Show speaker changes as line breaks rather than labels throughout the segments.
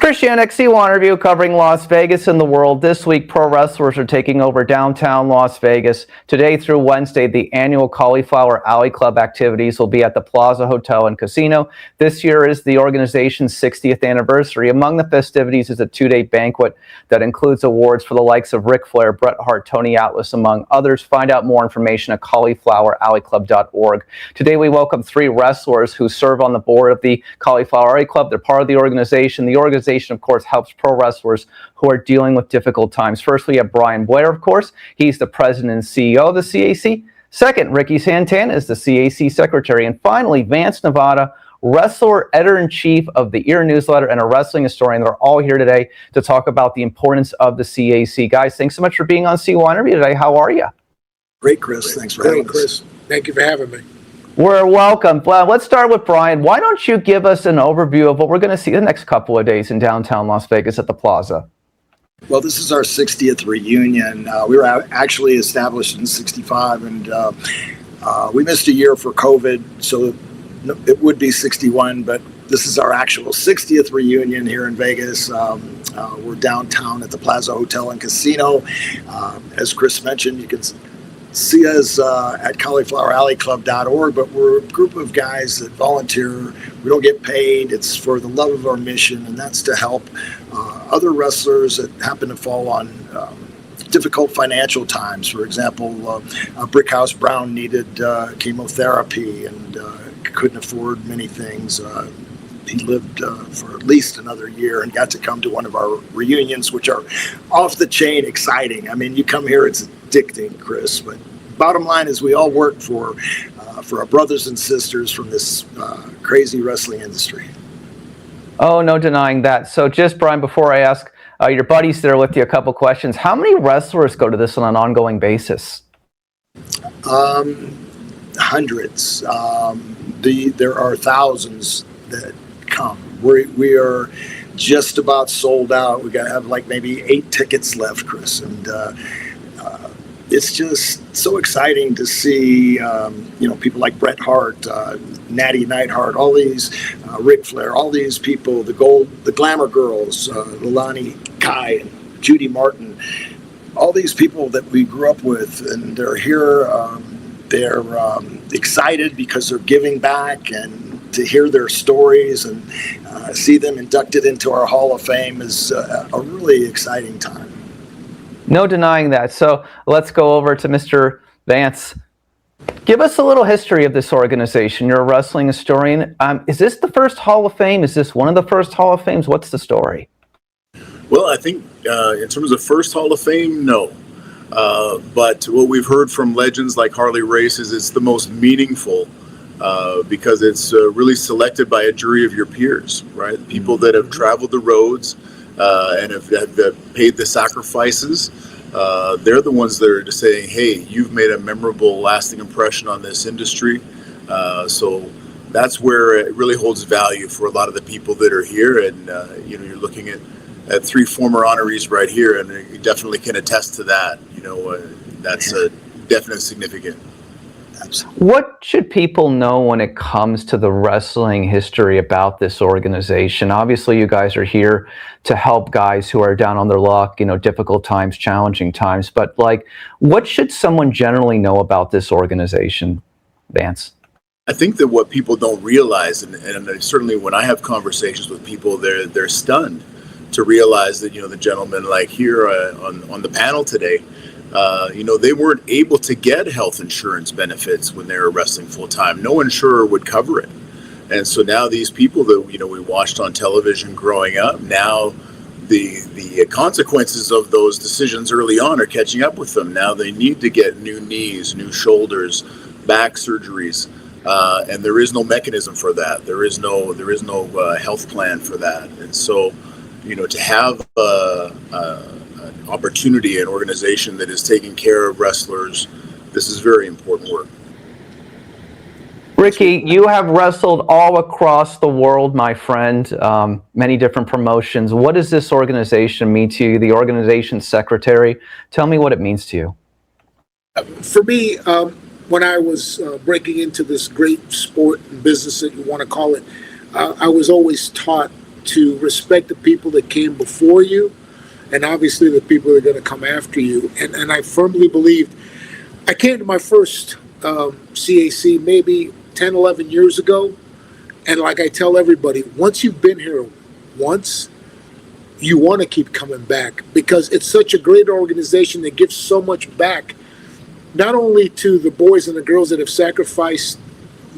Chris Janik, CYInterview, covering Las Vegas and the world. This week, pro wrestlers are taking over downtown Las Vegas. Today through Wednesday, the annual Cauliflower Alley Club activities will be at the Plaza Hotel and Casino. This year is the organization's 60th anniversary. Among the festivities is a two-day banquet that includes awards for the likes of Ric Flair, Bret Hart, Tony Atlas, among others. Find out more information at caulifloweralleyclub.org. Today, we welcome three wrestlers who serve on the board of the Cauliflower Alley Club. They're part of the organization. The organization, of course, helps pro wrestlers who are dealing with difficult times. First, we have Brian Blair, of course. He's the president and CEO of the CAC. Second, Ricky Santana is the CAC secretary. And finally, Vance Nevada, wrestler, editor-in-chief of the Ear newsletter, and a wrestling historian. They're all here today to talk about the importance of the CAC. Guys, thanks so much for being on CYInterview today. How are you?
Great, Chris. Thanks for having us.
Chris. Thank you for having me.
We're welcome. Well, let's start with Brian. Why don't you give us an overview of what we're going to see the next couple of days in downtown Las Vegas at the Plaza?
Well, this is our 60th reunion. We were actually established in '65, and we missed a year for COVID, so it would be 61, but this is our actual 60th reunion here in Vegas. We're downtown at the Plaza Hotel and Casino. As Chris mentioned, you can see us at caulifloweralleyclub.org, but we're a group of guys that volunteer. We don't get paid. It's for the love of our mission, and that's to help other wrestlers that happen to fall on difficult financial times. For example, Brickhouse Brown needed chemotherapy and couldn't afford many things. He lived for at least another year and got to come to one of our reunions, which are off the chain exciting. I mean, you come here, it's addicting, Chris, but bottom line is we all work for our brothers and sisters from this crazy wrestling industry.
Oh, no denying that. So just, Brian, before I ask your buddies there with you a couple questions, how many wrestlers go to this on an ongoing basis?
Hundreds. There are thousands that come. We are just about sold out. We have like maybe 8 tickets left, Chris, and it's just so exciting to see people like Bret Hart, Natty Neidhart, all these Ric Flair, all these people, the Glamour Girls, Lilani Kai and Judy Martin, all these people that we grew up with, and they're here. They're excited because they're giving back, and to hear their stories and see them inducted into our Hall of Fame is a really exciting time.
No denying that. So let's go over to Mr. Vance. Give us a little history of this organization. You're a wrestling historian. Is this the first Hall of Fame? Is this one of the first Hall of Fames? What's the story?
Well, I think in terms of first Hall of Fame, no. But what we've heard from legends like Harley Race is it's the most meaningful because it's really selected by a jury of your peers, right? People that have traveled the roads and have paid the sacrifices. They're the ones that are just saying, hey, you've made a memorable, lasting impression on this industry. So that's where it really holds value for a lot of the people that are here. And, you're looking at 3 former honorees right here, and you definitely can attest to that. That's definitely significant.
What should people know when it comes to the wrestling history about this organization? Obviously, you guys are here to help guys who are down on their luck, difficult times, challenging times. But what should someone generally know about this organization, Vance?
I think that what people don't realize, and certainly when I have conversations with people, they're stunned to realize that, the gentlemen like here on the panel today, they weren't able to get health insurance benefits when they were wrestling full time. No insurer would cover it. And so now these people that, we watched on television growing up, now the consequences of those decisions early on are catching up with them. Now they need to get new knees, new shoulders, back surgeries. And there is no mechanism for that. There is no health plan for that. And so, to have an opportunity, an organization that is taking care of wrestlers, this is very important work.
Ricky, you have wrestled all across the world, my friend, many different promotions. What does this organization mean to you, the organization secretary? Tell me what it means to you.
For me, when I was breaking into this great sport and business that you want to call it, I was always taught to respect the people that came before you, and obviously the people that are going to come after you. And I firmly believed. I came to my first CAC maybe 10, 11 years ago, and like I tell everybody, once you've been here once, you want to keep coming back because it's such a great organization that gives so much back, not only to the boys and the girls that have sacrificed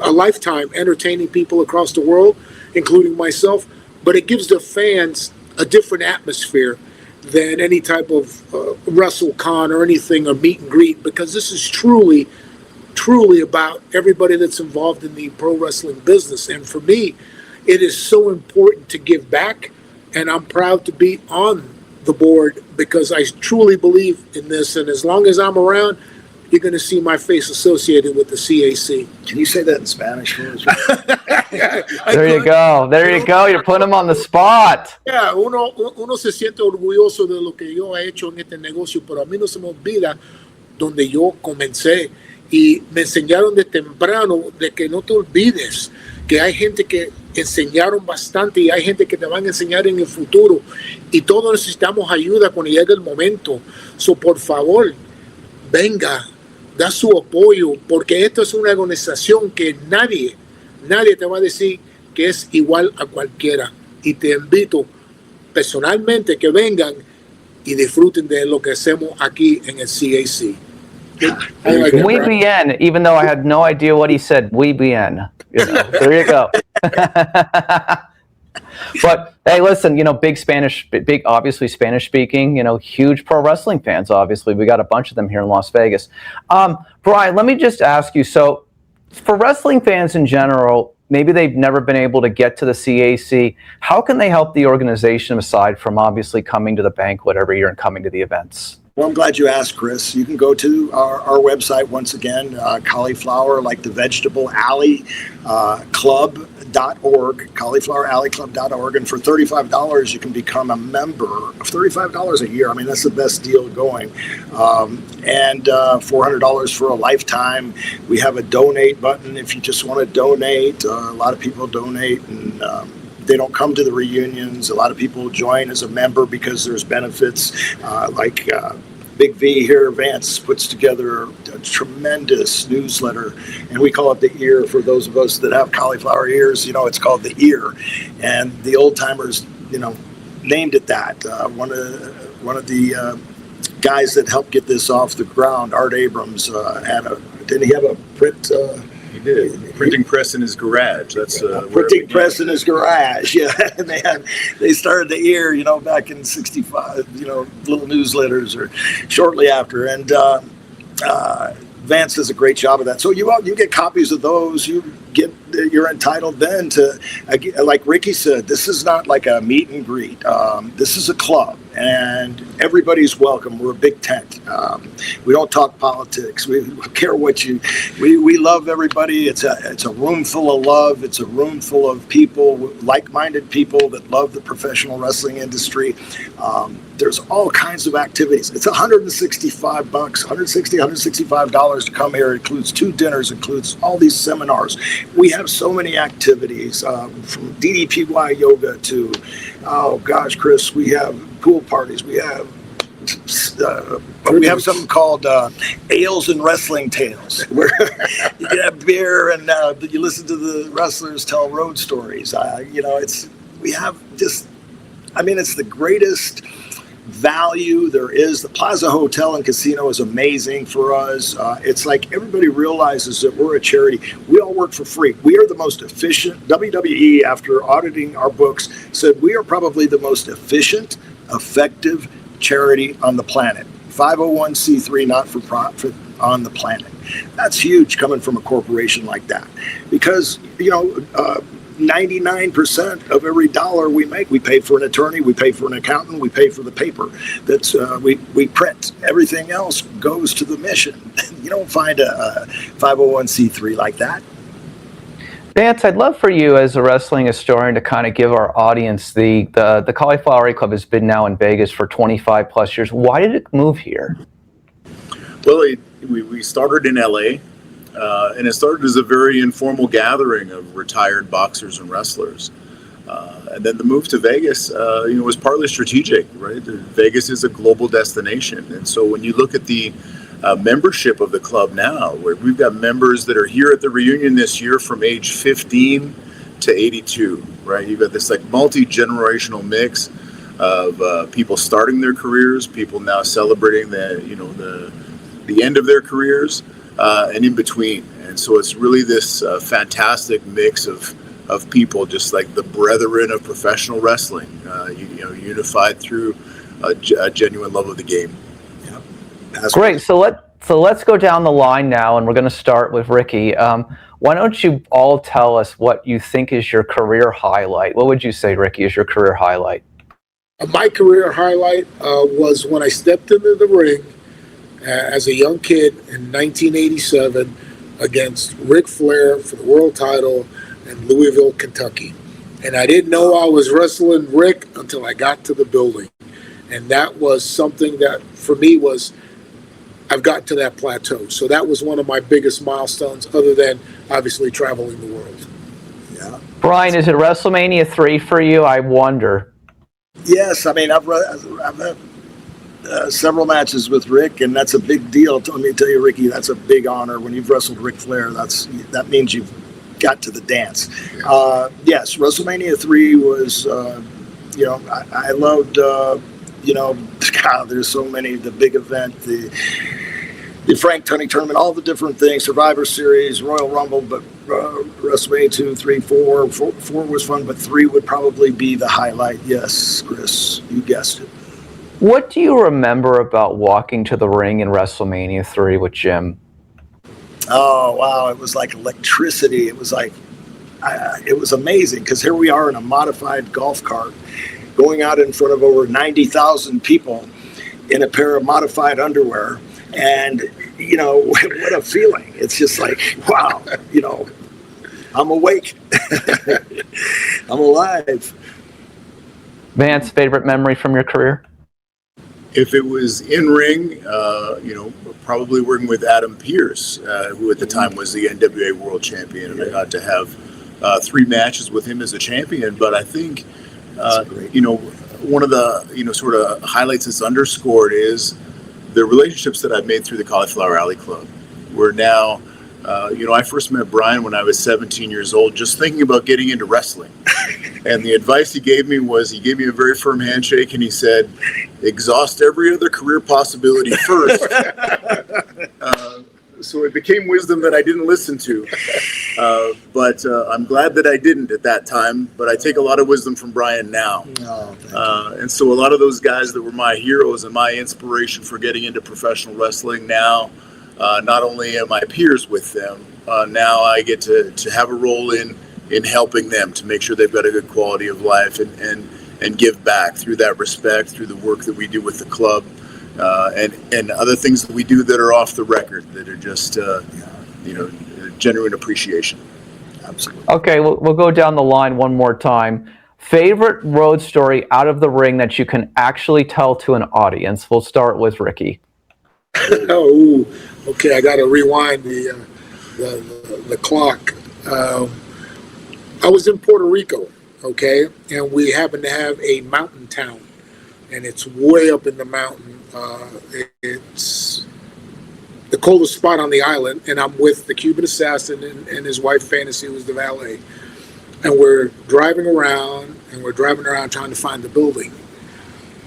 a lifetime entertaining people across the world, including myself, but it gives the fans a different atmosphere than any type of WrestleCon or anything, or meet and greet, because this is truly about everybody that's involved in the pro wrestling business. And for me, it is so important to give back, and I'm proud to be on the board because I truly believe in this, and as long as I'm around, you're going to see my face associated with the CAC.
Can you say that in Spanish for us?
There you go. There you go. You're putting him on the spot.
Yeah, uno se siente orgulloso de lo que yo he hecho en este negocio, pero a mí no se me olvida donde yo comencé. Y me enseñaron de temprano de que no te olvides que hay gente que enseñaron bastante y hay gente que te van a enseñar en el futuro. Y todos necesitamos ayuda cuando llegue el momento. So, por favor, venga, da su apoyo, porque esto es una organización que nadie te va a decir que es igual a cualquiera. Y te invito personalmente que vengan y disfruten de lo que hacemos aquí en el CAC.
Muy bien, even though I had no idea what he said. Muy bien. You know, there you go. But hey, listen, big, obviously Spanish speaking, huge pro wrestling fans. Obviously, we got a bunch of them here in Las Vegas. Brian, let me just ask you. So, for wrestling fans in general, maybe they've never been able to get to the CAC. How can they help the organization aside from obviously coming to the banquet every year and coming to the events?
Well, I'm glad you asked, Chris. You can go to our website once again, Cauliflower, like the Vegetable Alley Club.org, CauliflowerAlleyClub.org, and for $35 you can become a member. $35 a year. I mean, that's the best deal going. And $400 for a lifetime. We have a donate button if you just want to donate. A lot of people donate, and they don't come to the reunions. A lot of people join as a member because there's benefits like Big V here, Vance, puts together a tremendous newsletter, and we call it the ear for those of us that have cauliflower ears. It's called the ear, and the old timers, named it that. One of the guys that helped get this off the ground, Art Abrams, didn't he have a print?
He did. Printing press in his garage. That's
printing press in his garage. Yeah, and they started the ear, back in '65. Little newsletters or shortly after, and Vance does a great job of that. So you get copies of those. You're entitled then to, like Ricky said, this is not like a meet and greet. This is a club, and everybody's welcome. We're a big tent. We don't talk politics. We don't care what we love everybody. It's a room full of love. It's a room full of people, like-minded people that love the professional wrestling industry. There's all kinds of activities. It's $165, $165 to come here. It includes 2 dinners, includes all these seminars. We have so many activities, from DDPY yoga to, oh gosh, Chris, we have pool parties. We have something called Ales and Wrestling Tales, where you can have beer and you listen to the wrestlers tell road stories. It's the greatest value there is. The Plaza Hotel and Casino is amazing for us. It's like everybody realizes that we're a charity. We all work for free. We are the most efficient. WWE, after auditing our books, said we are probably the most efficient, effective charity on the planet. 501c3 not-for-profit on the planet. That's huge coming from a corporation like that, because 99% of every dollar we make, we pay for an attorney, we pay for an accountant, we pay for the paper that's we print. Everything else goes to the mission. You don't find a 501c3 like that.
Vance, I'd love for you as a wrestling historian to kind of give our audience the Cauliflower Alley Club has been now in Vegas for 25 plus years. Why did it move here?
Well, we started in LA. And it started as a very informal gathering of retired boxers and wrestlers. And then the move to Vegas, was partly strategic, right? Vegas is a global destination. And so when you look at the membership of the club now, where we've got members that are here at the reunion this year from age 15 to 82, right? You've got this like multi-generational mix of people starting their careers, people now celebrating the end of their careers, and in between. And so it's really this fantastic mix of people, just like the brethren of professional wrestling, unified through a genuine love of the game.
Yeah.
Great. So let's go down the line now, and we're going to start with Ricky. Why don't you all tell us what you think is your career highlight? What would you say, Ricky, is your career highlight?
My career highlight was when I stepped into the ring as a young kid in 1987 against Ric Flair for the world title in Louisville, Kentucky. And I didn't know I was wrestling Rick until I got to the building. And that was something that, for me, I've gotten to that plateau. So that was one of my biggest milestones, other than, obviously, traveling the world.
Yeah.
Brian, is it WrestleMania 3 for you? I wonder.
Yes, I mean, I've had several matches with Rick, and that's a big deal. Let me tell you, Ricky, that's a big honor. When you've wrestled Ric Flair, that means you've got to the dance. Yes, WrestleMania 3 was, I loved, God, there's so many, the big event, the Frank Tunney tournament, all the different things, Survivor Series, Royal Rumble, but WrestleMania 2, 3, 4 was fun, but 3 would probably be the highlight. Yes, Chris, you guessed it.
What do you remember about walking to the ring in WrestleMania 3 with Jim?
Oh, wow. It was like electricity. It was like, it was amazing, because here we are in a modified golf cart going out in front of over 90,000 people in a pair of modified underwear. And, what a feeling. It's just like, wow, I'm awake. I'm alive.
Vance, favorite memory from your career?
If it was in ring, probably working with Adam Pearce, who at the time was the NWA World Champion, and I got to have 3 matches with him as a champion. But I think, one of the sort of highlights that's underscored is the relationships that I've made through the Cauliflower Alley Club. We're now, I first met Brian when I was 17 years old, just thinking about getting into wrestling. And the advice he gave me was, he gave me a very firm handshake, and he said, exhaust every other career possibility first. So it became wisdom that I didn't listen to. But I'm glad that I didn't at that time. But I take a lot of wisdom from Brian now. And so a lot of those guys that were my heroes and my inspiration for getting into professional wrestling now, not only am I peers with them, now I get to have a role in helping them to make sure they've got a good quality of life and give back through that respect, through the work that we do with the club, and other things that we do that are off the record, that are just, genuine appreciation.
Absolutely.
Okay, we'll go down the line one more time. Favorite road story out of the ring that you can actually tell to an audience? We'll start with Ricky.
Oh, okay. I got to rewind the clock. I was in Puerto Rico, okay, and we happened to have a mountain town, and it's way up in the mountain. It's the coldest spot on the island, and I'm with the Cuban assassin and his wife Fantasy, who was the valet, and we're driving around trying to find the building.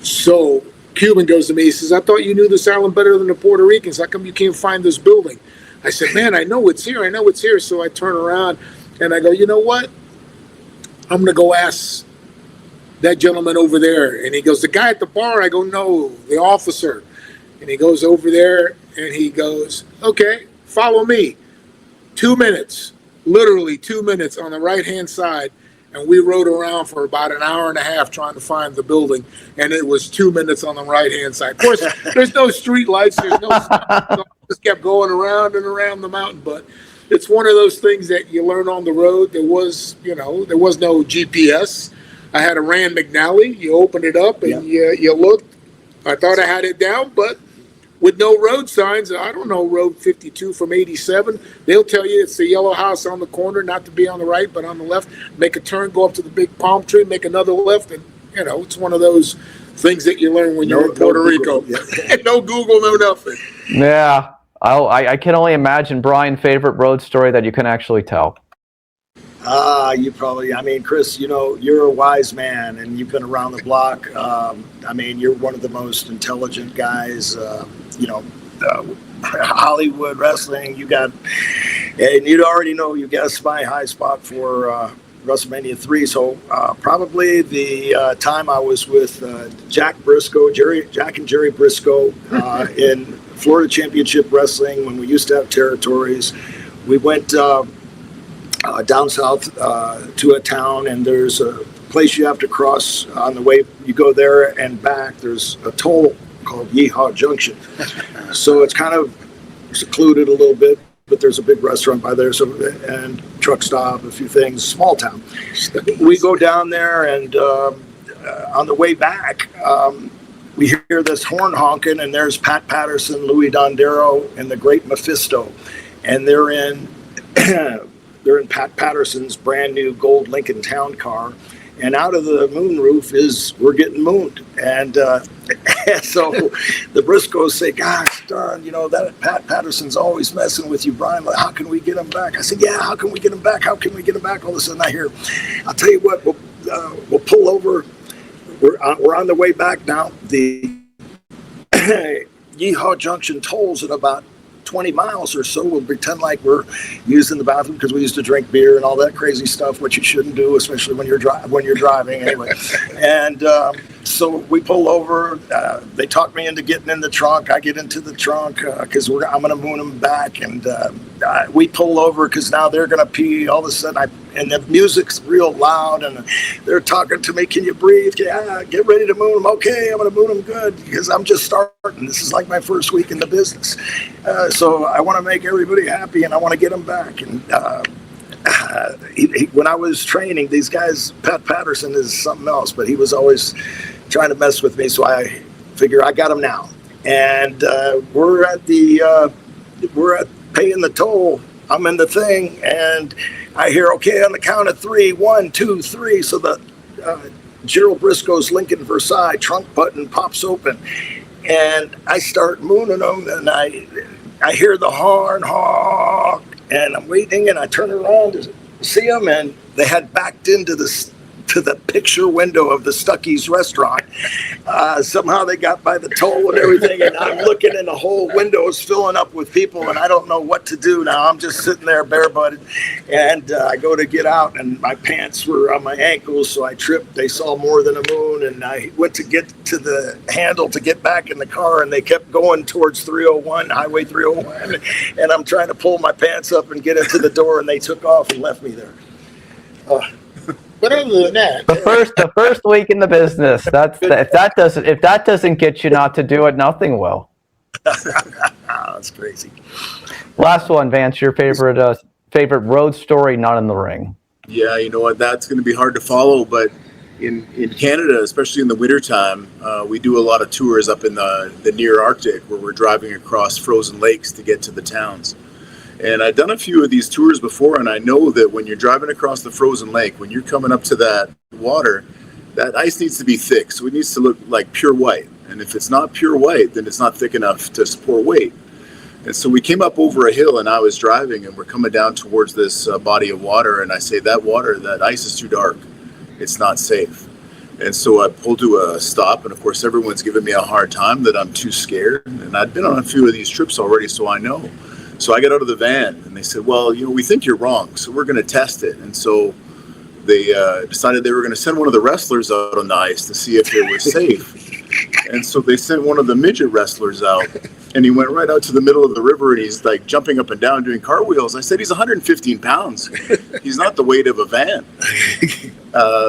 So Cuban goes to me, he says, I thought you knew this island better than the Puerto Ricans. How come you can't find this building? I said, man, I know it's here. So I turn around and I go, you know what? I'm going to go ask that gentleman over there. And he goes, the guy at the bar? I go, no, the officer. And he goes over there and he goes, okay, follow me. 2 minutes, literally 2 minutes on the right-hand side. And we rode around for about an hour and a half trying to find the building. And it was 2 minutes on the right-hand side. Of course, there's no street lights. There's no stuff. Just kept going around and around the mountain. But it's one of those things that you learn on the road. There was no GPS. I had a Rand McNally. You opened it up and you looked. I thought I had it down, but with no road signs. I don't know Road 52 from 87. They'll tell you it's the yellow house on the corner, not to be on the right, but on the left. Make a turn, go up to the big palm tree, make another left, and it's one of those things that you learn when you're in Puerto Rico. Yeah. No Google, no nothing.
Yeah. I can only imagine, Brian, favorite road story that you can actually tell.
You probably, Chris, you're a wise man and you've been around the block. You're one of the most intelligent guys, Hollywood wrestling. And you already know you guessed my high spot for WrestleMania 3. So probably the time I was with Jack and Jerry Briscoe in Florida Championship Wrestling when we used to have territories. We went down south to a town, and there's a place you have to cross on the way you go there and back. There's a toll called Yeehaw Junction. So it's kind of secluded a little bit, but there's a big restaurant by there, and truck stop, a few things, small town. We go down there, and on the way back, we hear this horn honking, and there's Pat Patterson, Louis Dondero, and the Great Mephisto, and they're in Pat Patterson's brand new gold Lincoln Town car, and out of the moonroof is "We're Getting Mooned," and so the Briscoes say, "Gosh darn, that Pat Patterson's always messing with you, Brian. Like, how can we get him back?" I said, "Yeah, how can we get him back? How can we get him back?" All of a sudden, I hear, "I'll tell you what, we'll pull over. We're on the way back now. The Yeehaw Junction tolls at about 20 miles or so. We'll pretend like we're using the bathroom because we used to drink beer and all that crazy stuff, which you shouldn't do, especially when you're driving anyway." And so we pull over. They talk me into getting in the trunk. I get into the trunk because I'm going to moon them back. And we pull over because now they're going to pee. All of a sudden, and the music's real loud, and they're talking to me. "Can you breathe? Yeah, get ready to moon them." "Okay, I'm going to moon them good because I'm just starting. This is like my first week in the business. So I want to make everybody happy, and I want to get them back." And when I was training these guys, Pat Patterson is something else, but he was always trying to mess with me. So I figure I got him now, and we're at paying the toll. I'm in the thing, and I hear, "Okay, on the count of 3, 1, 2, 3. So the Gerald Briscoe's Lincoln Versailles trunk button pops open, and I start mooning them, and I hear the horn honk, and I'm waiting, and I turn around to see them, and they had backed into to the picture window of the Stuckey's restaurant. Somehow they got by the toll and everything, and I'm looking, and the whole window is filling up with people, and I don't know what to do now. I'm just sitting there barebutted, and I go to get out, and my pants were on my ankles, so I tripped. They saw more than a moon, and I went to get to the handle to get back in the car, and they kept going towards 301, Highway 301, and I'm trying to pull my pants up and get into the door, and they took off and left me there.
But other than that,
The first week in the business. If that doesn't get you not to do it, nothing will.
That's crazy.
Last one, Vance. Your favorite road story not in the ring.
Yeah, you know what? That's going to be hard to follow, but in Canada, especially in the wintertime, we do a lot of tours up in the near Arctic where we're driving across frozen lakes to get to the towns. And I've done a few of these tours before, and I know that when you're driving across the frozen lake, when you're coming up to that water, that ice needs to be thick. So it needs to look like pure white. And if it's not pure white, then it's not thick enough to support weight. And so we came up over a hill, and I was driving, and we're coming down towards this body of water, and I say, that ice is too dark. It's not safe. And so I pulled to a stop, and of course everyone's giving me a hard time that I'm too scared. And I'd been on a few of these trips already, so I know. So I got out of the van, and they said, "Well, we think you're wrong, so we're going to test it." And so they decided they were going to send one of the wrestlers out on the ice to see if it was safe. And so they sent one of the midget wrestlers out, and he went right out to the middle of the river, and he's like jumping up and down doing cartwheels. I said, "He's 115 pounds. He's not the weight of a van."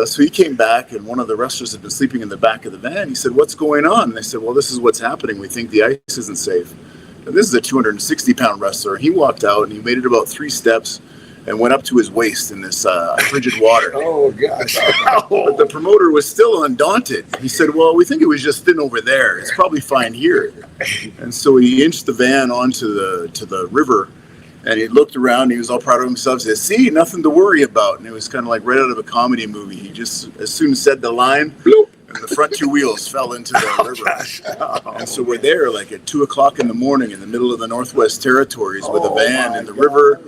So he came back, and one of the wrestlers had been sleeping in the back of the van. He said, "What's going on?" And they said, "Well, this is what's happening. We think the ice isn't safe." And this is a 260-pound wrestler. He walked out, and he made it about 3 steps, and went up to his waist in this frigid water.
Oh gosh.
But the promoter was still undaunted. He said, well, we think it was just thin over there. It's probably fine here. And so he inched the van onto the river, and he looked around, and he was all proud of himself. He said, see, nothing to worry about. And it was kind of like right out of a comedy movie. He just, as soon as said the line, bloop, and the front two wheels fell into the river. And so we're there like at 2 o'clock in the morning in the middle of the Northwest Territories with a van in the river.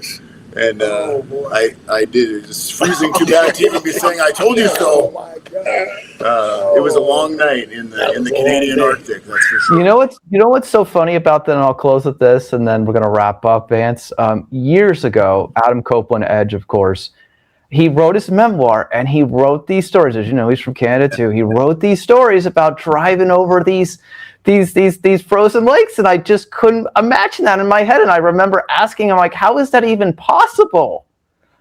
And I did it. It's freezing too bad to even be saying I told you so. It was a long night in the Canadian Arctic, that's for sure.
You know what's so funny about that, and I'll close with this, and then we're going to wrap up, Vance. Years ago, Adam Copeland, Edge, of course, he wrote his memoir, and he wrote these stories. As you know, he's from Canada too. He wrote these stories about driving over these frozen lakes, and I just couldn't imagine that in my head. And I remember asking him, like, how is that even possible?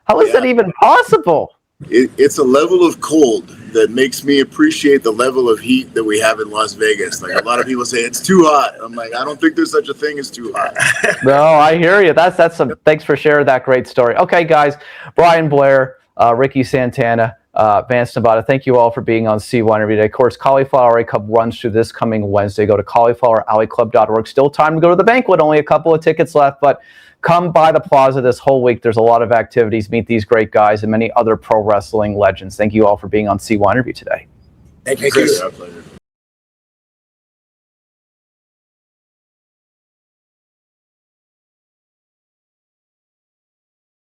How is that even possible?
It's a level of cold that makes me appreciate the level of heat that we have in Las Vegas. Like, a lot of people say it's too hot. I'm like, I don't think there's such a thing as too hot.
No, I hear you. That's some. Thanks for sharing that great story. Okay, guys, Brian Blair, Ricky Santana, Vance Nevada, thank you all for being on CYInterview today. Of course, Cauliflower Alley Club runs through this coming Wednesday. Go to caulifloweralleyclub.org. Still time to go to the banquet. Only a couple of tickets left, but come by the Plaza this whole week. There's a lot of activities. Meet these great guys and many other pro wrestling legends. Thank you all for being on CYInterview today.
Thank you, Chris.
Our pleasure.